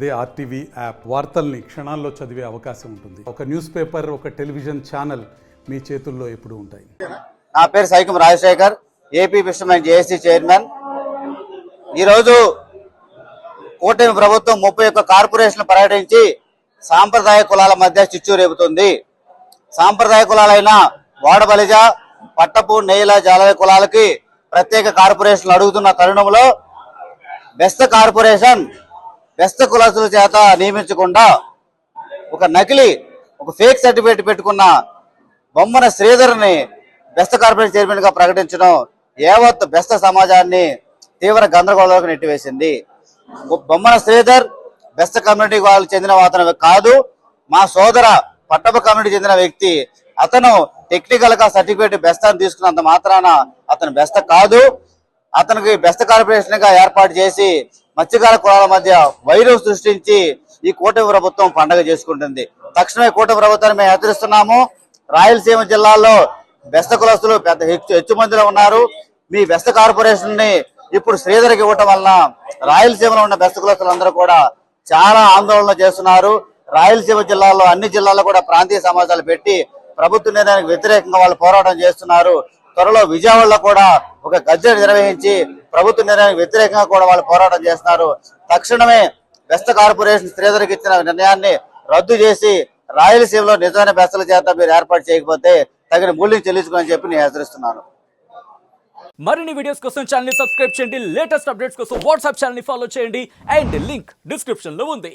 అదే RTV app వార్తల్ని క్షణాల్లో చదివే అవకాశం ఉంటుంది. ఒక న్యూస్ పేపర్, ఒక టెలివిజన్ ఛానల్ మీ చేతుల్లో ఎప్పుడూ ఉంటాయి. నా పేరు Saikam Rajasekhar, AP fishermen JAC chairman. ఈరోజు కూటమి ప్రభుత్వం 31 కార్పొరేషన్లు ప్రకటించి సాంప్రదాయ కులాల మధ్య చిచ్చు రేపుతుంది. సాంప్రదాయ కులాలైన వాడబలిజ, పట్టపు, నెయ్యల, జాలయ కులాలకి ప్రత్యేక కార్పొరేషన్లు అడుగుతున్న తరుణంలో బెస్త కార్పొరేషన్ బెస్త కులస్తుల చేత నియమించకుండా ఒక నకిలీ, ఒక ఫేక్ సర్టిఫికేట్ పెట్టుకున్న బొమ్మన శ్రీధర్ని బెస్త కార్పొరేషన్ చైర్మన్ గా ప్రకటించడం యావత్ బెస్త సమాజాన్ని తీవ్ర గందరగోళంలోకి నెట్టివేసింది. బొమ్మన శ్రీధర్ బెస్త కమ్యూనిటీ వాళ్ళకి చెందిన అతను కాదు, మా సోదర పట్టప కమ్యూనిటీ చెందిన వ్యక్తి. అతను టెక్నికల్ గా సర్టిఫికేట్ బెస్ట్ అని తీసుకున్నంత మాత్రాన అతను బెస్త కాదు. అతనికి బెస్త కార్పొరేషన్ గా ఏర్పాటు చేసి మత్స్యకార కులాల మధ్య వైరం సృష్టించి ఈ కూటమి ప్రభుత్వం పండగ చేసుకుంటుంది. తక్షణమే కూటమి ప్రభుత్వాన్ని మేము హెచ్చరిస్తున్నాము. రాయలసీమ జిల్లాలో బెస్త కులస్తులు పెద్ద హెచ్చు మందిలో ఉన్నారు. మీ బెస్త కార్పొరేషన్ ని ఇప్పుడు శ్రీధర్కి ఇవ్వటం వలన రాయలసీమలో ఉన్న బెస్త కులస్తులందరూ కూడా చాలా ఆందోళన చేస్తున్నారు. రాయలసీమ జిల్లాలో అన్ని జిల్లాల్లో కూడా ప్రాంతీయ సమావేశాలు పెట్టి ప్రభుత్వ నిర్ణయానికి వ్యతిరేకంగా వాళ్ళు పోరాటం చేస్తున్నారు. త్వరలో విజయవాడలో కూడా ఒక గర్జన నిర్వహించి ప్రభుత్వ నిర్ణయానికి వ్యతిరేకంగా కూడా వాళ్ళు పోరాటం చేస్తున్నారు. తక్షణమే బెస్త కార్పొరేషన్ శ్రీధర్కి ఇచ్చిన నిర్ణయాన్ని రద్దు చేసి రాయలసీమలో నిజమైన బెస్తల చేత మీరు ఏర్పాటు చేయకపోతే తగిన మూల్యం చెల్లించుకోని చెప్పి నేను హెచ్చరిస్తున్నాను. మరిన్ని వీడియోస్ కోసం ఛానల్ ని సబ్స్క్రైబ్ చేయండి. లేటెస్ట్ అప్డేట్స్ కోసం వాట్సాప్ ఛానల్ ని ఫాలో చేయండి. అండ్ లింక్ డిస్క్రిప్షన్ లో ఉంది.